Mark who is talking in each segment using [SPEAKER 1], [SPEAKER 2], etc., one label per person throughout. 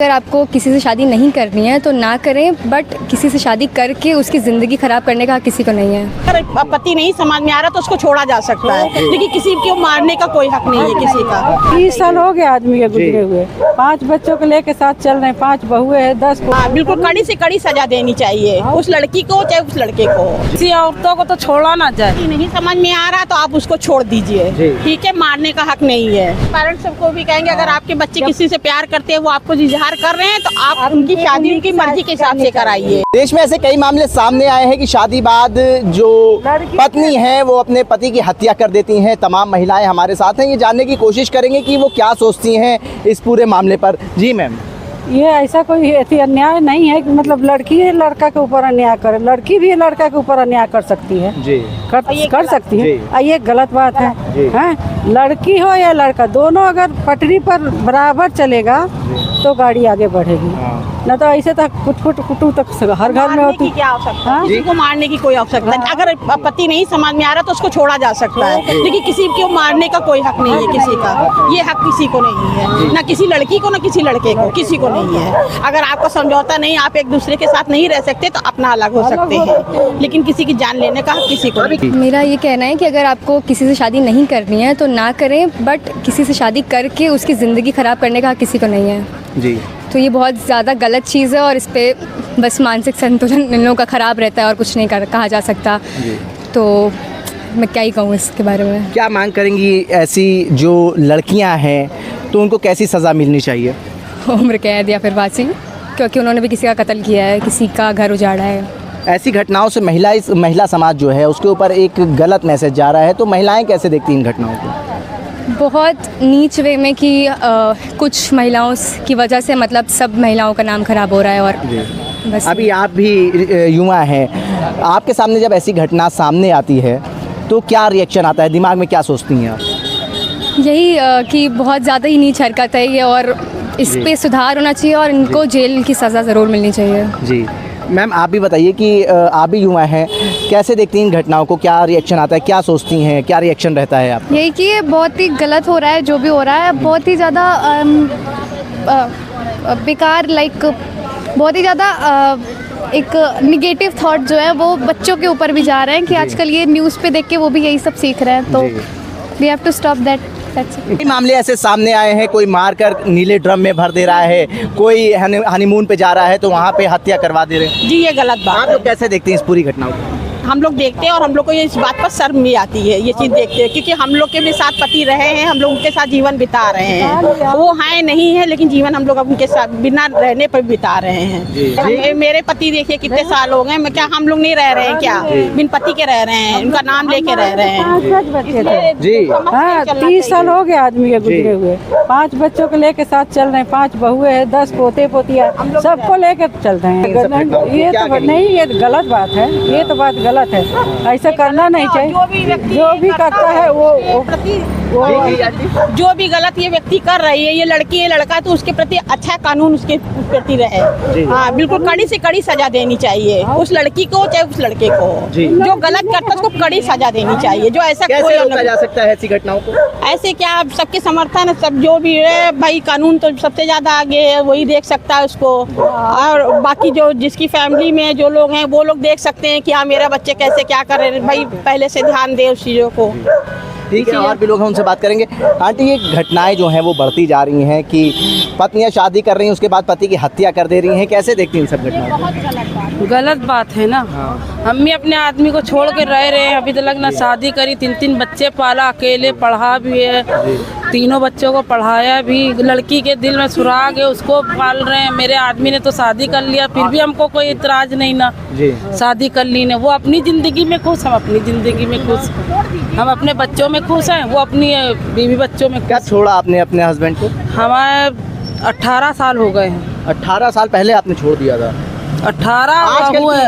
[SPEAKER 1] अगर आपको किसी से शादी नहीं करनी है तो ना करें, बट किसी से शादी करके उसकी ज़िंदगी ख़राब करने का हक किसी को नहीं है।
[SPEAKER 2] अगर पति नहीं समझ में आ रहा तो उसको छोड़ा जा सकता है, लेकिन किसी को मारने का कोई हक नहीं है किसी का।
[SPEAKER 3] 30 साल हो गया आदमी के गुजरे हुए, 5 बच्चों को लेके साथ चल रहे हैं, 5 बहुएं हैं, 10 को।
[SPEAKER 2] हाँ, बिल्कुल कड़ी से कड़ी सजा देनी चाहिए उस लड़की को चाहे उस लड़के को।
[SPEAKER 3] किसी औरतों को तो छोड़ा ना जाए।
[SPEAKER 2] नहीं समझ में आ रहा तो आप उसको छोड़ दीजिए, ठीक है, मारने का हक नहीं है। पेरेंट्स सबको भी कहेंगे अगर आपके बच्चे किसी से प्यार करते हैं, वो आपको इजहार कर रहे हैं, तो आप उनकी शादी उनकी मर्जी के हिसाब से कराइए।
[SPEAKER 4] देश में ऐसे कई मामले सामने आए हैं कि शादी बाद जो पत्नी है वो अपने पति की हत्या कर देती हैं। तमाम महिलाएं हमारे साथ हैं, ये जानने की कोशिश करेंगे कि वो क्या सोचती हैं इस पूरे मामले पर। जी मैम,
[SPEAKER 3] ये ऐसा कोई अन्याय नहीं है कि मतलब लड़की है लड़का के ऊपर अन्याय करे, लड़की भी लड़का के ऊपर अन्याय कर सकती है
[SPEAKER 4] जी,
[SPEAKER 3] कर सकती है। ये गलत बात है, हैं? लड़की हो या लड़का, दोनों अगर पटरी पर बराबर चलेगा तो गाड़ी आगे बढ़ेगी। न तो ऐसे तक कुटू तक हर घर में होती।
[SPEAKER 2] क्या आवश्यकता है? किसी को मारने की कोई आवश्यकता नहीं। अगर पति नहीं समझ में आ रहा तो उसको छोड़ा जा सकता है, लेकिन किसी को मारने का कोई हक नहीं है किसी का। ये हक किसी को नहीं है, ना किसी लड़की को ना किसी लड़के को, किसी को नहीं है। अगर आपका समझौता नहीं, आप एक दूसरे के साथ नहीं रह सकते तो अपना अलग हो सकते हैं, लेकिन किसी की जान लेने का हक किसी को नहीं।
[SPEAKER 1] मेरा ये कहना है कि अगर आपको किसी से शादी नहीं करनी है तो ना करें, बट किसी से शादी करके उसकी ज़िंदगी ख़राब करने का हक किसी को नहीं है
[SPEAKER 4] जी।
[SPEAKER 1] तो ये बहुत ज़्यादा गलत चीज़ है और इस पे बस मानसिक संतुलन इन लोगों का ख़राब रहता है और कुछ नहीं कहा जा सकता। तो मैं क्या ही कहूँ इसके बारे में।
[SPEAKER 4] क्या मांग करेंगी ऐसी जो लड़कियां हैं तो उनको कैसी सज़ा मिलनी चाहिए?
[SPEAKER 1] उम्र कैद या फिर फांसी, क्योंकि उन्होंने भी किसी का कत्ल किया है, किसी का घर उजाड़ा है।
[SPEAKER 4] ऐसी घटनाओं से महिला समाज जो है उसके ऊपर एक गलत मैसेज जा रहा है, तो महिलाएं कैसे देखती हैं इन घटनाओं को?
[SPEAKER 1] बहुत नीच वे में कि कुछ महिलाओं की वजह से मतलब सब महिलाओं का नाम खराब हो रहा है। और बस
[SPEAKER 4] अभी आप भी युवा हैं, आपके सामने जब ऐसी घटना सामने आती है तो क्या रिएक्शन आता है, दिमाग में क्या सोचती हैं आप?
[SPEAKER 1] यही कि बहुत ज़्यादा ही नीच हरकत है ये और इस पे सुधार होना चाहिए और इनको जेल की सज़ा ज़रूर मिलनी चाहिए।
[SPEAKER 4] जी मैम, आप भी बताइए कि आप भी युवा हैं, कैसे देखती हैं इन घटनाओं को, क्या रिएक्शन आता है, क्या सोचती हैं, क्या रिएक्शन रहता है आप?
[SPEAKER 5] यही कि ये बहुत ही गलत हो रहा है, जो भी हो रहा है बहुत ही ज़्यादा बेकार, बहुत ही ज़्यादा एक निगेटिव थॉट जो है वो बच्चों के ऊपर भी जा रहे हैं कि आजकल ये न्यूज़ पे देख के वो भी यही सब सीख रहे हैं, तो we have to stop that.
[SPEAKER 4] कई मामले ऐसे सामने आए हैं, कोई मारकर नीले ड्रम में भर दे रहा है, कोई हनीमून पे जा रहा है तो वहाँ पे हत्या करवा दे रहे हैं।
[SPEAKER 2] जी, ये गलत बात
[SPEAKER 4] आप लोग कैसे देखते हैं इस पूरी घटनाओं को?
[SPEAKER 2] हम लोग देखते हैं और हम लोग को ये इस बात पर शर्म भी आती है ये चीज़ देखते हैं, क्योंकि हम लोग के भी साथ पति रहे हैं, हम लोग उनके साथ जीवन बिता रहे हैं। वो हैं नहीं है, लेकिन जीवन हम लोग अब उनके साथ बिना रहने पर बिता रहे हैं। मेरे पति देखिए कितने साल हो गए, मैं क्या हम लोग नहीं रह रहे हैं क्या? बिन पति के रह रहे हैं, उनका नाम लेके रह रहे हैं।
[SPEAKER 3] 5 बच्चे थे
[SPEAKER 4] जी।
[SPEAKER 3] हाँ, 30 साल हो गया आदमी के गुजरे हुए, 5 बच्चों को लेके साथ चल रहे हैं, 5 बहुएं हैं, 10 पोते पोतियाँ, सबको लेके चल रहे हैं। ये तो नहीं, ये गलत बात है, ये तो बात गलत है, ऐसा करना नहीं चाहिए। जो भी करता है वो
[SPEAKER 2] जो भी गलत ये व्यक्ति कर रही है, ये लड़की है लड़का, तो उसके प्रति अच्छा कानून उसके प्रति रहे। हाँ, बिल्कुल कड़ी से कड़ी सजा देनी चाहिए उस लड़की को चाहे उस लड़के को। जो गलत करता है उसको कड़ी सजा देनी चाहिए। जो ऐसा
[SPEAKER 4] कैसे रोका जा सकता है ऐसी घटनाओं को?
[SPEAKER 2] ऐसे क्या, सबके समर्थन सब जो भी है भाई, कानून तो सबसे ज्यादा आगे है, वही देख सकता है उसको। और बाकी जो जिसकी फैमिली में जो लोग हैं वो लोग देख सकते हैं कि हाँ मेरा बच्चे कैसे क्या कर रहे हैं, भाई पहले से ध्यान दे उस चीज़ों को।
[SPEAKER 4] ठीक है, और भी लोग हैं उनसे बात करेंगे। आंटी, ये घटनाएं जो हैं वो बढ़ती जा रही हैं कि पत्नियां शादी कर रही हैं उसके बाद पति की हत्या कर दे रही हैं, कैसे देखती हैं सब घटनाओं को?
[SPEAKER 3] गलत बात है ना। हम भी अपने आदमी को छोड़ के रह रहे हैं, अभी तक ना शादी करी, 3 बच्चे पाला, अकेले पढ़ा भी है, तीनों बच्चों को पढ़ाया भी। लड़की के दिल में सुराग है, उसको पाल रहे हैं। मेरे आदमी ने तो शादी कर लिया, फिर भी हमको कोई इतराज नहीं ना। शादी कर ली ने, वो अपनी ज़िंदगी में खुश, हम अपनी ज़िंदगी में खुश, हम अपने बच्चों में खुश हैं, वो अपनी बीवी बच्चों में।
[SPEAKER 4] क्या छोड़ा आपने अपने हस्बैंड को?
[SPEAKER 3] हमारे 18 साल हो गए हैं।
[SPEAKER 4] 18 साल पहले आपने छोड़ दिया था?
[SPEAKER 3] 18 हुए।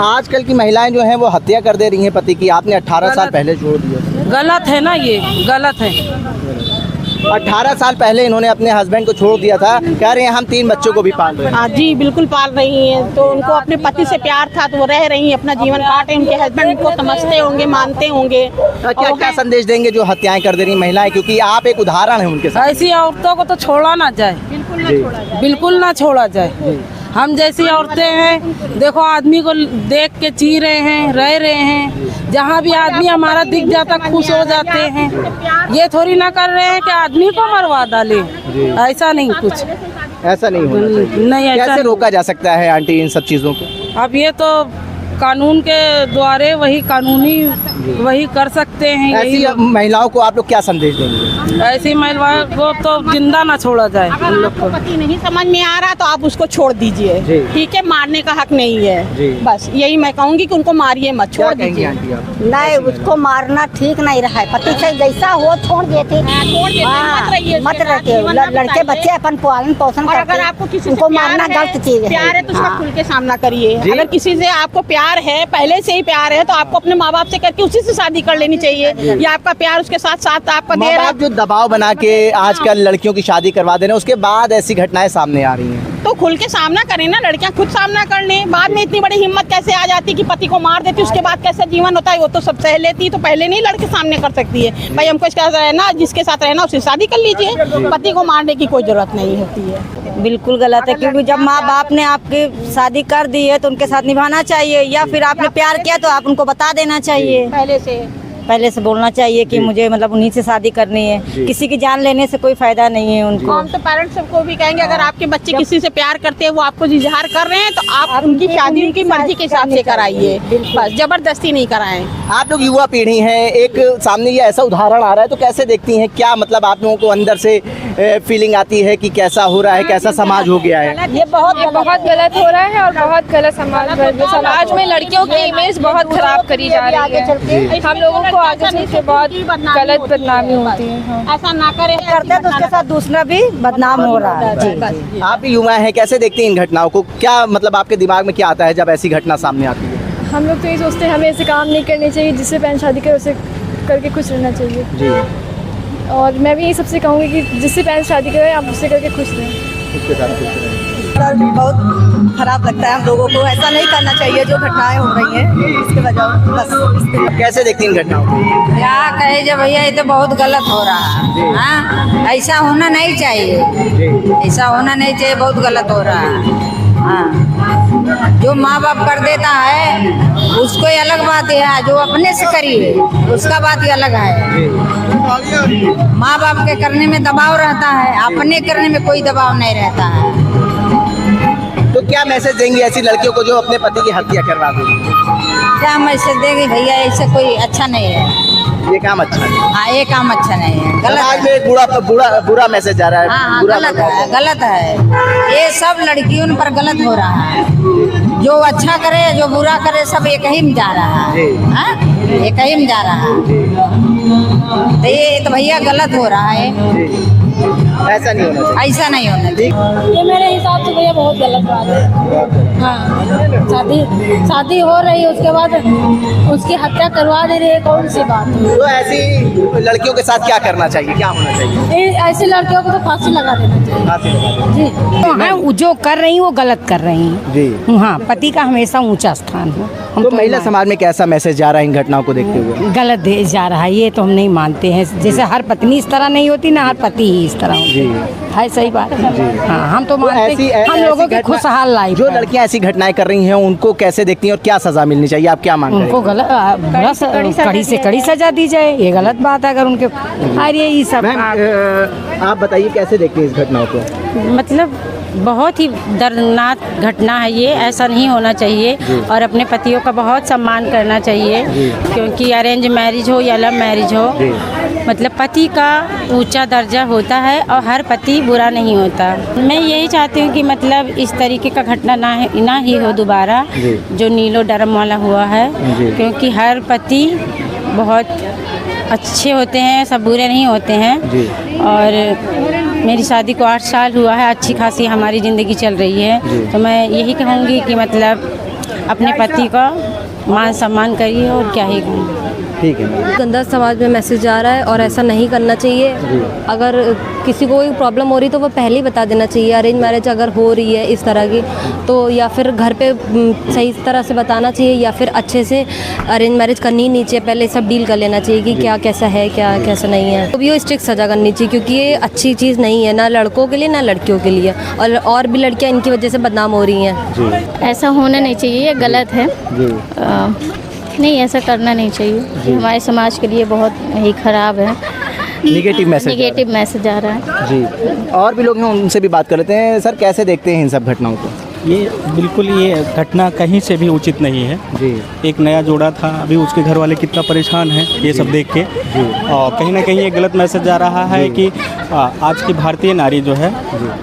[SPEAKER 4] आजकल की महिलाएं जो हैं वो हत्या कर दे रही हैं पति की, आपने 18 साल पहले छोड़ दिया।
[SPEAKER 3] गलत है ना, ये गलत है।
[SPEAKER 4] 18 साल पहले इन्होंने अपने हस्बैंड को छोड़ दिया था, कह रहे हैं हम 3 बच्चों को भी पाल रहे हैं।
[SPEAKER 2] हाँ जी, बिल्कुल पाल रही हैं। तो उनको अपने पति से प्यार था तो वो रह रही हैं, अपना जीवन काटे। उनके हस्बैंड को समझते होंगे, मानते होंगे।
[SPEAKER 4] क्या क्या संदेश देंगे जो हत्याएं कर दे रही महिलाएं, क्योंकि आप एक उदाहरण है उनके साथ?
[SPEAKER 3] ऐसी औरतों को तो छोड़ा ना जाए।
[SPEAKER 2] बिल्कुल
[SPEAKER 3] बिल्कुल ना छोड़ा जाए। हम जैसी औरतें हैं, देखो आदमी को देख के जी रहे हैं, रह रहे हैं, जहाँ भी आदमी हमारा दिख जाता खुश हो जाते हैं। ये थोड़ी ना कर रहे हैं कि आदमी को मरवा डाले, ऐसा नहीं कुछ,
[SPEAKER 4] ऐसा नहीं होना चाहिए।
[SPEAKER 3] नहीं ऐसा
[SPEAKER 4] कैसे रोका जा सकता है आंटी इन सब चीज़ों को?
[SPEAKER 3] अब ये तो कानून के द्वारे वही कानूनी वही कर सकते हैं।
[SPEAKER 4] ऐसी महिलाओं को आप लोग क्या संदेश देंगे?
[SPEAKER 3] ऐसी महिलाओं को तो जिंदा ना छोड़ा जाए।
[SPEAKER 2] अगर आपको पति नहीं समझ में आ रहा तो आप उसको छोड़
[SPEAKER 4] जी।
[SPEAKER 2] दीजिए, ठीक है, मारने का हक नहीं
[SPEAKER 4] जी।
[SPEAKER 2] है। बस यही मैं कहूँगी कि उनको मारिए मत, छोड़ दीजिए।
[SPEAKER 4] आंटी आप?
[SPEAKER 6] नहीं, उसको मारना ठीक नहीं रहा है। पति से जैसा हो छोड़ देते,
[SPEAKER 2] छोड़ देते, मत रहिए
[SPEAKER 6] मत
[SPEAKER 2] उसके साथ,
[SPEAKER 6] रहते।
[SPEAKER 2] जीवन आप
[SPEAKER 6] लड़के
[SPEAKER 2] बचा
[SPEAKER 6] बच्चे अपन पालन पोषण
[SPEAKER 2] और
[SPEAKER 6] करते,
[SPEAKER 2] अगर आपको किसी से
[SPEAKER 6] उनको
[SPEAKER 2] प्यार
[SPEAKER 6] मारना
[SPEAKER 2] है,
[SPEAKER 6] गलत चीज है।
[SPEAKER 2] प्यार है तो उसका
[SPEAKER 6] हाँ।
[SPEAKER 2] खुल के सामना करिए।
[SPEAKER 4] जी।
[SPEAKER 2] अगर किसी से आपको प्यार है, पहले से ही प्यार है, तो आपको अपने माँ बाप से करके उसी से शादी कर लेनी चाहिए। या आपका प्यार उसके साथ साथ आपका
[SPEAKER 4] माँ
[SPEAKER 2] दे रहा
[SPEAKER 4] बाप जो दबाव बना के आजकल लड़कियों की शादी करवा दे रहे हैं, उसके बाद ऐसी घटनाएं सामने आ रही हैं।
[SPEAKER 2] तो खुल के सामना करें ना, लड़कियां खुद सामना कर लें। बाद में इतनी बड़ी हिम्मत कैसे आ जाती कि पति को मार देती, उसके बाद कैसा जीवन होता है वो तो सब सह लेती। तो पहले नहीं लड़के सामने कर सकती है, भाई हमको इसके साथ रहना, जिसके साथ रहना उससे शादी कर लीजिए। पति को मारने की कोई जरूरत नहीं होती है।
[SPEAKER 6] बिल्कुल गलत है, क्योंकि जब माँ बाप ने आपकी शादी कर दी है तो उनके साथ निभाना चाहिए, या फिर आपने प्यार किया तो आप उनको बता देना चाहिए। पहले से बोलना चाहिए कि मुझे मतलब उन्हीं से शादी करनी है। किसी की जान लेने से कोई फायदा नहीं है उनको।
[SPEAKER 2] हम तो पेरेंट्स सबको भी कहेंगे, अगर आपके बच्चे किसी से प्यार करते हैं, वो आपको इजहार कर रहे हैं, तो आप उनकी शादी उनकी मर्जी के हिसाब से कराइए, बस जबरदस्ती नहीं कराएं।
[SPEAKER 4] आप लोग युवा पीढ़ी हैं, एक सामने ये ऐसा उदाहरण आ रहा है तो कैसे देखती हैं? क्या मतलब आप लोगों को अंदर से फीलिंग आती है कि कैसा हो रहा है, कैसा समाज हो गया है?
[SPEAKER 5] ये बहुत गलत हो रहा है और बहुत गलत समाज में लड़कियों की इमेज बहुत खराब करी जा रही है। हम लोगों को आगे चल के बहुत गलत बदनामी होती है।
[SPEAKER 2] ऐसा ना करें,
[SPEAKER 6] करते हैं तो उसके साथ दूसरा भी बदनाम हो रहा है। जी।
[SPEAKER 4] आप भी युवा हैं, कैसे देखती हैं इन घटनाओं को? क्या मतलब आपके दिमाग में क्या आता है जब ऐसी घटना सामने आती है?
[SPEAKER 1] हम लोग तो ये सोचते हैं हमें ऐसे काम नहीं करने चाहिए, जिससे बहन शादी करे उसे करके खुश रहना चाहिए।
[SPEAKER 4] जी।
[SPEAKER 1] और मैं भी यही सबसे कहूँगी कि जिससे बहन शादी करे आप उससे करके खुश रहें।
[SPEAKER 4] उसके साथ खुश रहें।
[SPEAKER 6] बहुत खराब लगता है हम लोगों को, ऐसा नहीं करना चाहिए जो घटनाएं हो रही हैं इसके वजह बस।
[SPEAKER 4] कैसे देखती हैं इन घटनाओं को?
[SPEAKER 7] क्या कहे जब भैया, ये तो बहुत गलत हो रहा है। हाँ, ऐसा होना नहीं चाहिए, ऐसा होना नहीं चाहिए, बहुत गलत हो रहा है। हाँ, जो माँ बाप कर देता है उसको अलग बात है, जो अपने से करिए उसका बात ही अलग है। माँ बाप के करने में दबाव रहता है, अपने करने में कोई दबाव नहीं रहता है।
[SPEAKER 4] तो क्या मैसेज देंगी ऐसी लड़कियों को जो अपने पति की हत्या करवा देंगी?
[SPEAKER 7] क्या मैसेज देंगे भैया, ऐसे कोई अच्छा नहीं है,
[SPEAKER 4] ये काम अच्छा है।
[SPEAKER 7] हाँ ये काम अच्छा नहीं है, गलत
[SPEAKER 4] समाज
[SPEAKER 7] है।
[SPEAKER 4] में एक बुरा मैसेज जा रहा है।
[SPEAKER 7] हाँ
[SPEAKER 4] बुरा
[SPEAKER 7] गलत
[SPEAKER 4] प्रभाव।
[SPEAKER 7] है, गलत है। ये सब लड़कियों पर गलत हो रहा है, जो अच्छा करे जो बुरा करे सब एक ही में जा रहा है। हाँ? एक ही में जा रहा है, तो ये तो भैया गलत हो रहा है,
[SPEAKER 4] ऐसा नहीं होना चाहिए।
[SPEAKER 7] ऐसा नहीं होना चाहिए।
[SPEAKER 8] ये मेरे हिसाब से भैया बहुत गलत बात है। हाँ, शादी हो रही है, उसके बाद उसकी हत्या करवा दे रही है, कौन सी बात है?
[SPEAKER 4] तो ऐसी लड़कियों के साथ क्या करना चाहिए, क्या होना चाहिए?
[SPEAKER 8] ऐसी लड़कियों को तो फांसी लगा देना चाहिए।
[SPEAKER 4] फांसी लगा दें।
[SPEAKER 8] जी
[SPEAKER 7] हाँ, जो कर रही वो गलत कर रही हैं।
[SPEAKER 4] जी।
[SPEAKER 7] हाँ, पति का हमेशा ऊंचा स्थान है। हम
[SPEAKER 4] तो महिला समाज में कैसा मैसेज जा रहा है इन घटनाओं को देखते हुए?
[SPEAKER 7] गलत दे जा रहा है, ये तो हम नहीं मानते हैं। जैसे हर पत्नी इस तरह नहीं होती ना, हर पति ही इस तरह
[SPEAKER 4] जी।
[SPEAKER 7] है, सही बात है। हाँ, हम तो मानते
[SPEAKER 4] ऐसी
[SPEAKER 7] हैं हम लोगों की
[SPEAKER 4] घटना-
[SPEAKER 7] खुशहाल लाइफ
[SPEAKER 4] जो
[SPEAKER 7] है।
[SPEAKER 4] लड़कियां ऐसी घटनाएं कर रही हैं उनको कैसे देखती हैं और क्या सजा मिलनी चाहिए, आप क्या मानते हैं?
[SPEAKER 7] उनको कड़ी से कड़ी सजा दी जाए, ये गलत बात है। अगर उनके अरे ये सब
[SPEAKER 4] मैम आप बताइए कैसे देखती हैं इस घटनाओं को?
[SPEAKER 9] मतलब बहुत ही दर्दनाक घटना है ये, ऐसा नहीं होना चाहिए। और अपने पतियों का बहुत सम्मान करना चाहिए, क्योंकि अरेंज मैरिज हो या लव मैरिज हो, मतलब पति का ऊंचा दर्जा होता है और हर पति बुरा नहीं होता। मैं यही चाहती हूँ कि मतलब इस तरीके का घटना ना ही हो दोबारा, जो नीलो डरम वाला हुआ है, क्योंकि हर पति बहुत अच्छे होते हैं, सब बुरे नहीं होते हैं। और मेरी शादी को 8 साल हुआ है, अच्छी खासी हमारी ज़िंदगी चल रही है। तो मैं यही कहूँगी कि मतलब अपने पति का मान सम्मान करिए, और क्या ही कहूँ।
[SPEAKER 4] ठीक है।
[SPEAKER 10] गंदा समाज में मैसेज जा रहा है और ऐसा नहीं करना चाहिए। अगर किसी को कोई प्रॉब्लम हो रही तो वो पहले ही बता देना चाहिए। अरेंज मैरिज अगर हो रही है इस तरह की तो या फिर घर पे सही तरह से बताना चाहिए या फिर अच्छे से अरेंज मैरिज करनी ही नहीं चाहिए। पहले सब डील कर लेना चाहिए कि क्या कैसा है क्या कैसा नहीं है। तो ये स्ट्रिक्ट सज़ा करनी चाहिए क्योंकि ये अच्छी चीज़ नहीं है ना लड़कों के लिए ना लड़कियों के लिए, और भी लड़कियाँ इनकी वजह से बदनाम हो रही हैं।
[SPEAKER 5] ऐसा होना नहीं चाहिए, ये गलत है। नहीं, ऐसा करना नहीं चाहिए। ये हमारे समाज के लिए बहुत ही खराब है।
[SPEAKER 4] निगेटिव
[SPEAKER 5] मैसेज आ रहा है
[SPEAKER 4] जी। और भी लोग हैं, उनसे भी बात कर लेते हैं। सर, कैसे देखते हैं इन सब घटनाओं को?
[SPEAKER 11] ये बिल्कुल ये घटना कहीं से भी उचित नहीं है
[SPEAKER 4] जी।
[SPEAKER 11] एक नया जोड़ा था, अभी उसके घर वाले कितना परेशान हैं ये सब देख के। और कहीं ना कहीं ये गलत मैसेज आ रहा है कि आज की भारतीय नारी जो है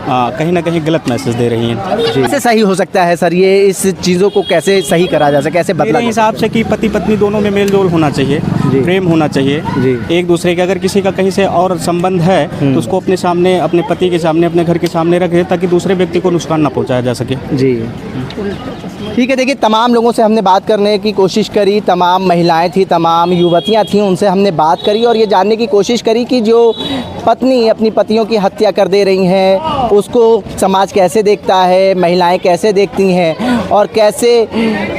[SPEAKER 11] कहीं ना कहीं गलत मैसेज दे रही हैं।
[SPEAKER 4] कैसे सही हो सकता है सर, ये इस चीज़ों को कैसे सही करा जा सकता है, कैसे बदला?
[SPEAKER 11] मेरे हिसाब से कि पति पत्नी दोनों में मेल जोल होना चाहिए, प्रेम होना चाहिए एक दूसरे के। अगर किसी का कहीं से और संबंध है तो उसको अपने सामने, अपने पति के सामने, अपने घर के सामने रखे ताकि दूसरे व्यक्ति को नुकसान ना पहुँचाया जा सके।
[SPEAKER 4] जी ठीक है। देखिए, तमाम लोगों से हमने बात करने की कोशिश करी, तमाम महिलाएं थी, तमाम युवतियां थी, उनसे हमने बात करी और ये जानने की कोशिश करी कि जो पत्नी अपनी पतियों की हत्या कर दे रही हैं उसको समाज कैसे देखता है, महिलाएं कैसे देखती हैं और कैसे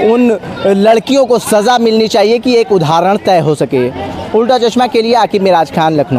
[SPEAKER 4] उन लड़कियों को सज़ा मिलनी चाहिए कि एक उदाहरण तय हो सके। उल्टा चश्मा के लिए आकिब मिराज खान, लखनऊ।